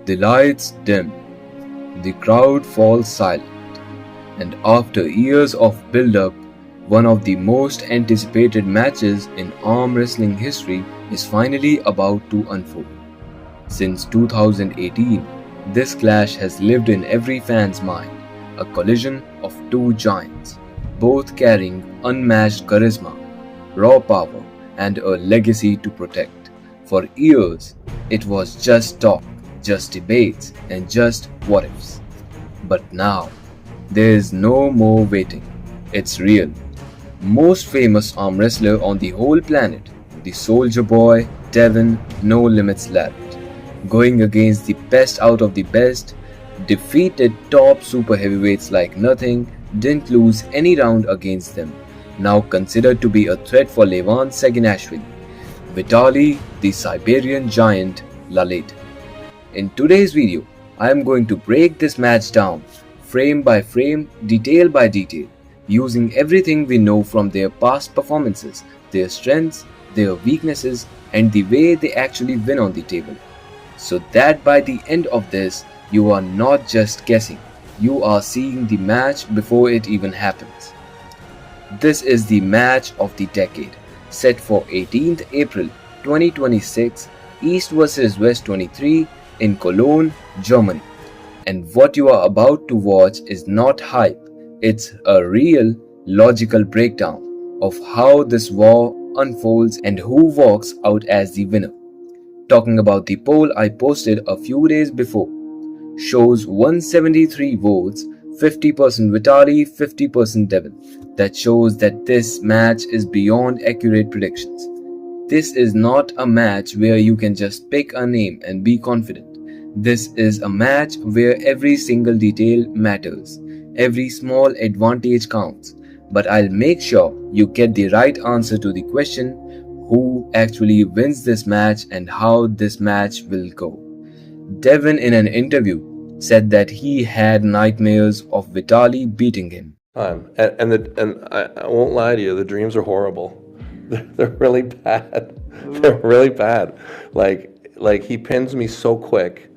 The lights dim, the crowd falls silent, and after years of build-up, one of the most anticipated matches in arm wrestling history is finally about to unfold. Since 2018, this clash has lived in every fan's mind, a collision of two giants, both carrying unmatched charisma, raw power, and a legacy to protect. For years, it was just talk, just debates, and just what ifs. But now, there is no more waiting. It's real. Most famous arm wrestler on the whole planet, the Soldier Boy, Devon No Limits Larrett, going against the best out of the best, defeated top super heavyweights like nothing, didn't lose any round against them, now considered to be a threat for Devon VItaly, the Siberian giant Lalit. In today's video, I am going to break this match down, frame by frame, detail by detail, using everything we know from their past performances, their strengths, their weaknesses, and the way they actually win on the table. So that by the end of this, you are not just guessing, you are seeing the match before it even happens. This is the match of the decade, set for 18th April 2026, East vs West 23 in Cologne, Germany. And what you are about to watch is not hype, it's a real, logical breakdown of how this war unfolds and who walks out as the winner. Talking about the poll I posted a few days before, shows 173 votes, 50% Vitali, 50% Devon. That shows that this match is beyond accurate predictions. This is not a match where you can just pick a name and be confident. This is a match where every single detail matters. Every small advantage counts. But I'll make sure you get the right answer to the question who actually wins this match and how this match will go. Devon in an interview said that he had nightmares of Vitali beating him. And I won't lie to you, the dreams are horrible. They're really bad. They're really bad. Like he pins me so quick,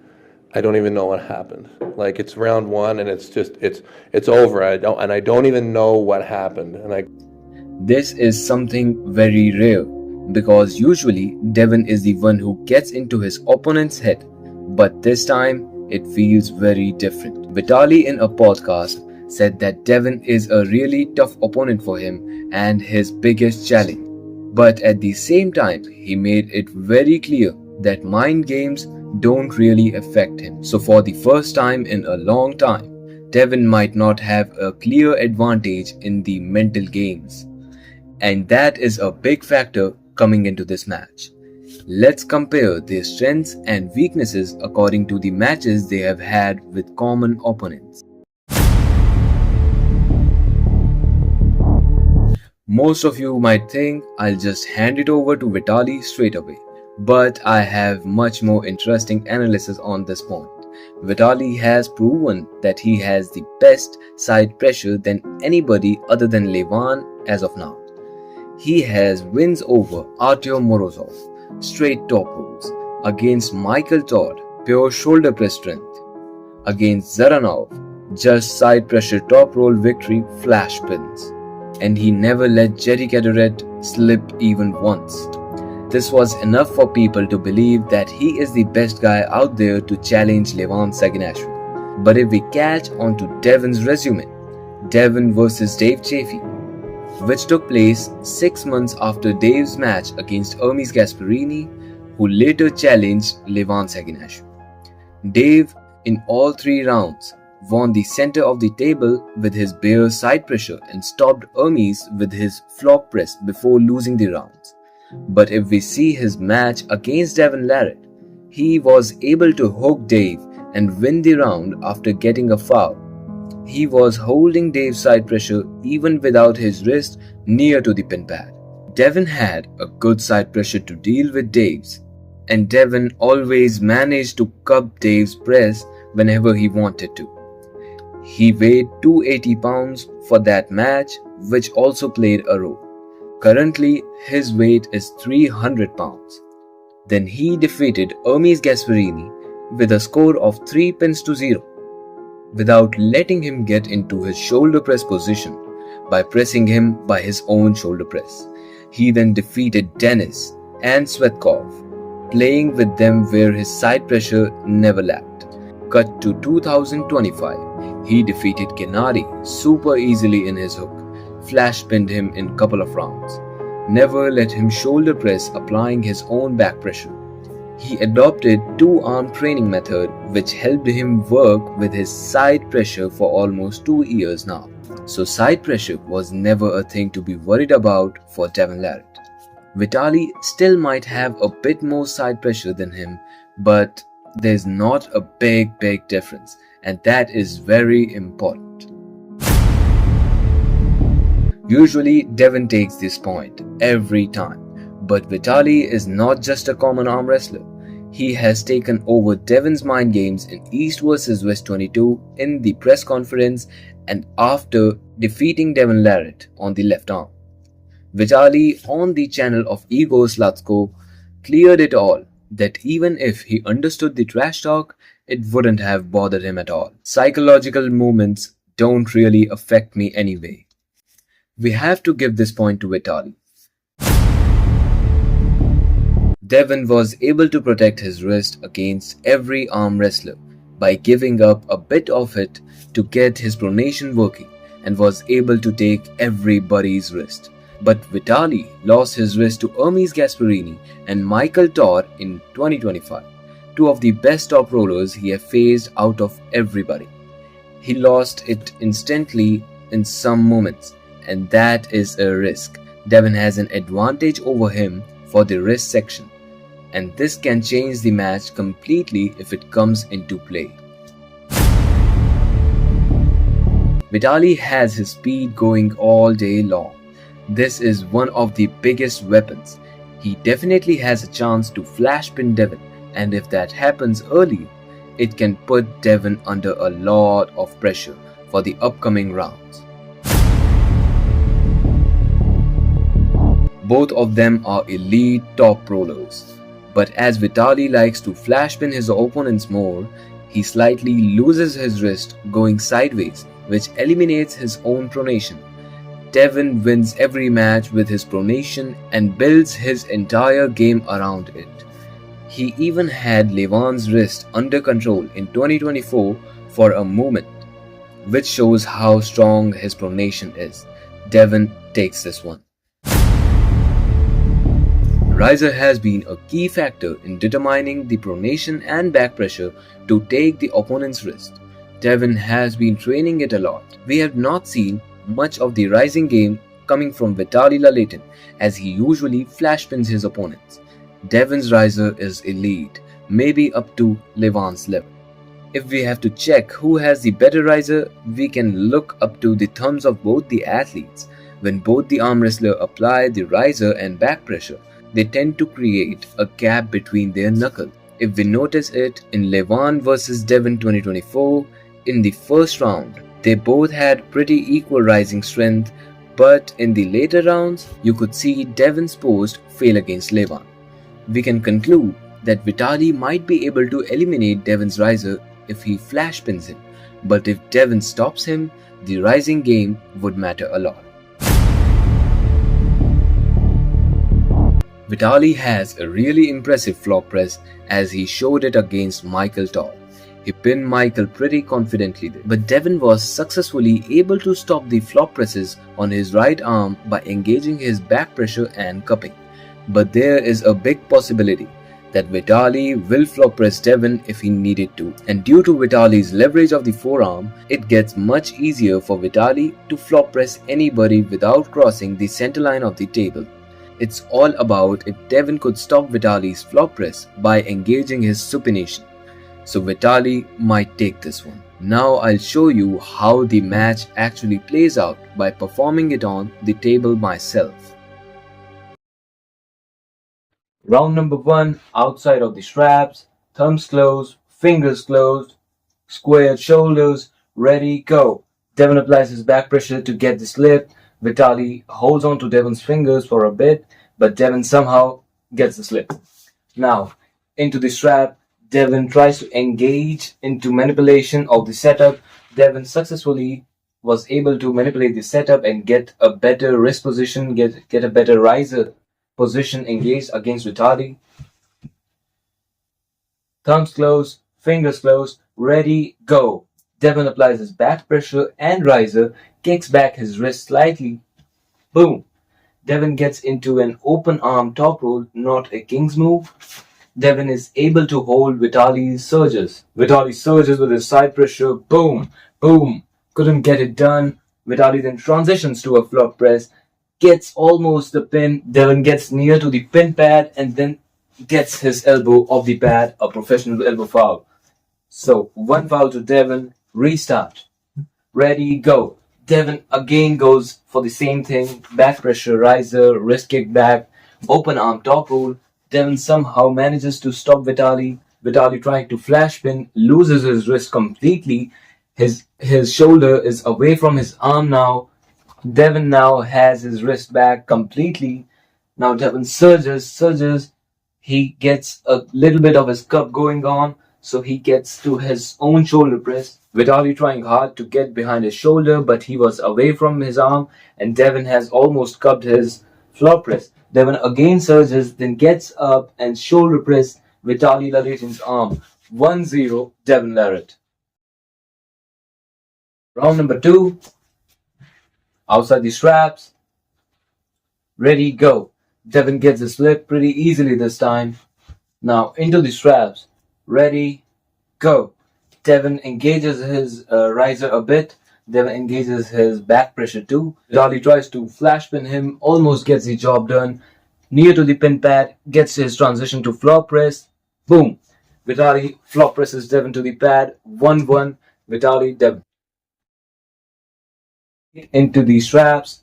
I don't even know what happened. Like it's round one and it's over. I don't even know what happened. This is something very rare because usually Devon is the one who gets into his opponent's head, but this time it feels very different. Vitali in a podcast said that Devon is a really tough opponent for him and his biggest challenge. But at the same time, he made it very clear that mind games don't really affect him. So for the first time in a long time, Devon might not have a clear advantage in the mental games. And that is a big factor coming into this match. Let's compare their strengths and weaknesses according to the matches they have had with common opponents. Most of you might think I'll just hand it over to Vitali straight away, but I have much more interesting analysis on this point. Vitali has proven that he has the best side pressure than anybody other than Devon as of now. He has wins over Artyom Morozov, straight top rolls, against Michael Todd, pure shoulder press strength, against Zaranov, just side pressure top roll victory flash pins, and he never let Jerry Cadoret slip even once. This was enough for people to believe that he is the best guy out there to challenge Devon Saginashvili. But if we catch on to Devon's resume, Devon vs Dave Chaffee, which took place 6 months after Dave's match against Hermes Gasparini, who later challenged Devon Saginashvili. Dave, in all 3 rounds, won the center of the table with his bare side pressure and stopped Hermes with his flop press before losing the rounds. But if we see his match against Devon Larrett, he was able to hook Dave and win the round after getting a foul. He was holding Dave's side pressure even without his wrist near to the pin pad. Devon had a good side pressure to deal with Dave's, and Devon always managed to cup Dave's press whenever he wanted to. He weighed 280 pounds for that match, which also played a role. Currently, his weight is 300 pounds. Then he defeated Hermes Gasparini with a score of 3 pins to 0 without letting him get into his shoulder press position by pressing him by his own shoulder press. He then defeated Dennis and Svetkov, playing with them where his side pressure never lacked. Cut to 2025, he defeated Gennady super easily in his hook, flash pinned him in couple of rounds. Never let him shoulder press applying his own back pressure. He adopted two-arm training method which helped him work with his side pressure for almost 2 years now. So side pressure was never a thing to be worried about for Devon Larratt. Vitali still might have a bit more side pressure than him, but there's not a big difference, and that is very important. Usually Devon takes this point every time, but Vitali is not just a common arm wrestler. He has taken over Devon's mind games in East vs West 22 in the press conference and after defeating Devon Larratt on the left arm. Vitali on the channel of Igor Slatko cleared it all that even if he understood the trash talk, it wouldn't have bothered him at all. Psychological movements don't really affect me anyway. We have to give this point to Vitali. Devon was able to protect his wrist against every arm wrestler by giving up a bit of it to get his pronation working and was able to take everybody's wrist. But Vitali lost his wrist to Hermes Gasparini and Michael Torr in 2025, two of the best top rollers he has faced out of everybody. He lost it instantly in some moments, and that is a risk. Devon has an advantage over him for the wrist section, and this can change the match completely if it comes into play. Vitali has his speed going all day long. This is one of the biggest weapons. He definitely has a chance to flash pin Devon, and if that happens early, it can put Devon under a lot of pressure for the upcoming rounds. Both of them are elite top rollers. But as Vitali likes to flash pin his opponents more, he slightly loses his wrist going sideways, which eliminates his own pronation. Devon wins every match with his pronation and builds his entire game around it. He even had Levan's wrist under control in 2024 for a moment, which shows how strong his pronation is. Devon takes this one. Riser has been a key factor in determining the pronation and back pressure to take the opponent's wrist. Devon has been training it a lot. We have not seen much of the rising game coming from Vitali Laletin, as he usually flash pins his opponents. Devon's riser is elite, maybe up to Levan's level. If we have to check who has the better riser, we can look up to the thumbs of both the athletes. When both the arm wrestler apply the riser and back pressure, they tend to create a gap between their knuckles. If we notice it in Levan vs Devon 2024, in the first round, they both had pretty equal rising strength, but in the later rounds, you could see Devon's post fail against Levan. We can conclude that Vitali might be able to eliminate Devon's riser if he flash pins him, but if Devon stops him, the rising game would matter a lot. Vitali has a really impressive flop press as he showed it against Michael Torr. He pinned Michael pretty confidently there, but Devon was successfully able to stop the flop presses on his right arm by engaging his back pressure and cupping. But there is a big possibility that Vitali will flop press Devon if he needed to, and due to Vitali's leverage of the forearm, it gets much easier for Vitali to flop press anybody without crossing the center line of the table. It's all about if Devon could stop Vitali's flop press by engaging his supination. So Vitali might take this one. Now I'll show you how the match actually plays out by performing it on the table myself. Round number 1, outside of the straps, thumbs closed, fingers closed, squared shoulders, ready, go. Devon applies his back pressure to get the slip. Vitali holds on to Devon's fingers for a bit, but Devon somehow gets the slip. Now, into the strap, Devon tries to engage into manipulation of the setup. Devon successfully was able to manipulate the setup and get a better wrist position, get a better riser position engaged against Vitali. Thumbs closed, fingers closed, ready, go. Devon applies his back pressure and riser, kicks back his wrist slightly. Boom. Devon gets into an open arm top roll, not a king's move. Devon is able to hold Vitali's surges. Vitali surges with his side pressure. Boom, boom. Couldn't get it done. Vitali then transitions to a flop press, gets almost the pin. Devon gets near to the pin pad and then gets his elbow off the pad, a professional elbow foul. So, one foul to Devon. Restart. Ready, go. Devon again goes for the same thing. Back pressure, riser, wrist kick back, open arm top roll. Devon somehow manages to stop Vitali. Vitali trying to flash pin, loses his wrist completely. His shoulder is away from his arm now. Devon now has his wrist back completely. Now Devon surges. He gets a little bit of his cup going on, so he gets to his own shoulder press. Vitali trying hard to get behind his shoulder, but he was away from his arm, and Devon has almost cupped his flop press. Devon again surges, then gets up and shoulder press Vitali Laritin's arm. 1-0 Devon Larrit. Round number 2. Outside the straps. Ready, go. Devon gets the slip pretty easily this time. Now into the straps. Ready, go. Devon engages his riser a bit. Devon engages his back pressure too. Vitali tries to flash pin him, almost gets the job done. Near to the pin pad, gets his transition to flop press. Boom. Vitali flop presses Devon to the pad. 1-1. Vitali, Devon. Into the straps.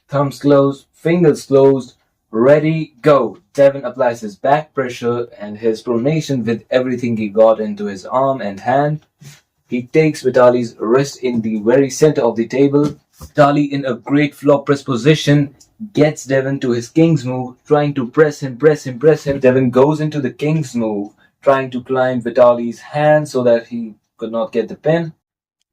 Thumbs closed, fingers closed. Ready, go. Devon applies his back pressure and his pronation with everything he got into his arm and hand. He takes Vitali's wrist in the very center of the table. Vitali in a great flop press position gets Devon to his king's move, trying to press him. Devon goes into the king's move, trying to climb Vitali's hand so that he could not get the pin.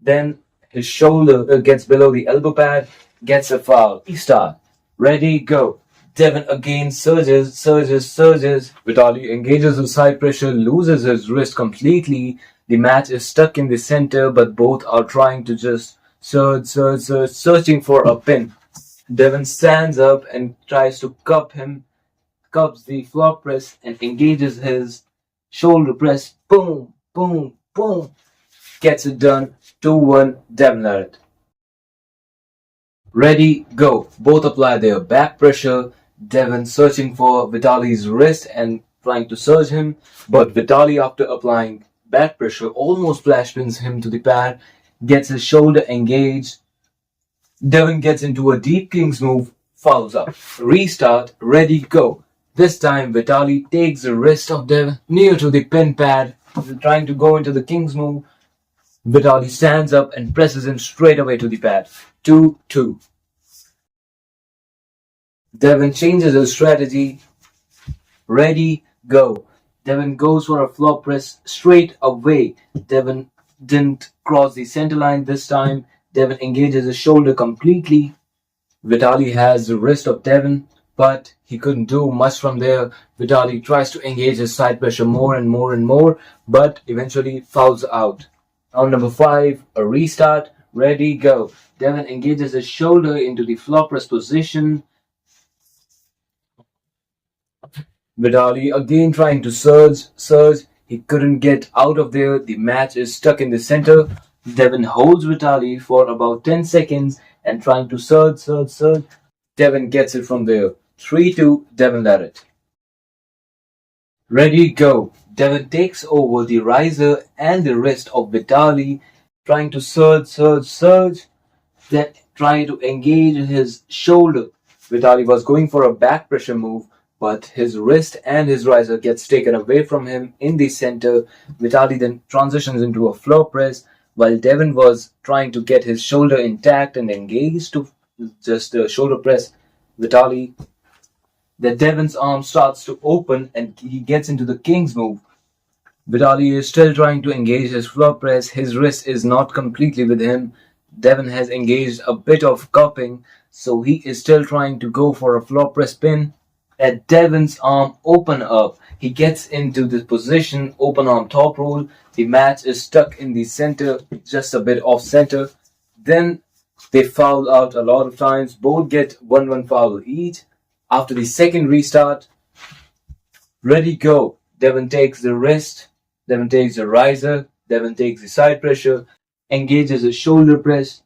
Then his shoulder gets below the elbow pad, gets a foul. Restart. Ready, go. Devon again surges. Vitali engages with side pressure, loses his wrist completely. The match is stuck in the center, but both are trying to just surge, searching for a pin. Devon stands up and tries to cup him, cups the flop press and engages his shoulder press. Boom, boom, boom. Gets it done. 2-1 Devon Larrit. Ready, go. Both apply their back pressure. Devon searching for Vitali's wrist and trying to surge him, but Vitali, after applying back pressure, almost flash pins him to the pad, gets his shoulder engaged. Devon gets into a deep king's move, fouls up. Restart, ready, go. This time Vitali takes the wrist of Devon near to the pin pad, trying to go into the king's move. Vitali stands up and presses him straight away to the pad. 2-2. Devon changes his strategy. Ready, go. Devon goes for a flop press straight away. Devon didn't cross the center line this time. Devon engages his shoulder completely. Vitali has the wrist of Devon, but he couldn't do much from there. Vitali tries to engage his side pressure more and more, but eventually fouls out. Round number 5, a restart. Ready, go. Devon engages his shoulder into the flop press position. Vitali again trying to surge. He couldn't get out of there. The match is stuck in the center. Devon holds Vitali for about 10 seconds and trying to surge. Devon gets it from there. 3-2 Devon Larrit. Ready, go. Devon takes over the riser and the wrist of Vitali, trying to surge. Then trying to engage his shoulder. Vitali was going for a back pressure move, but his wrist and his riser gets taken away from him in the center. Vitali then transitions into a flop press, while Devon was trying to get his shoulder intact and engaged to just shoulder press Vitali. Then Devon's arm starts to open and he gets into the king's move. Vitali is still trying to engage his floor press. His wrist is not completely with him. Devon has engaged a bit of cupping, so he is still trying to go for a floor press pin. At Devon's arm open up, he gets into this position, open arm top roll. The match is stuck in the center, just a bit off center. Then they foul out a lot of times. Both get 1-1 foul each. After the second restart, ready go. Devon takes the wrist. Devon takes the riser. Devon takes the side pressure. Engages a shoulder press.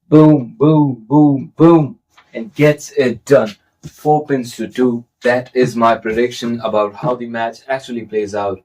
Boom, boom, boom, boom. And gets it done. 4 pins to 2. That is my prediction about how the match actually plays out.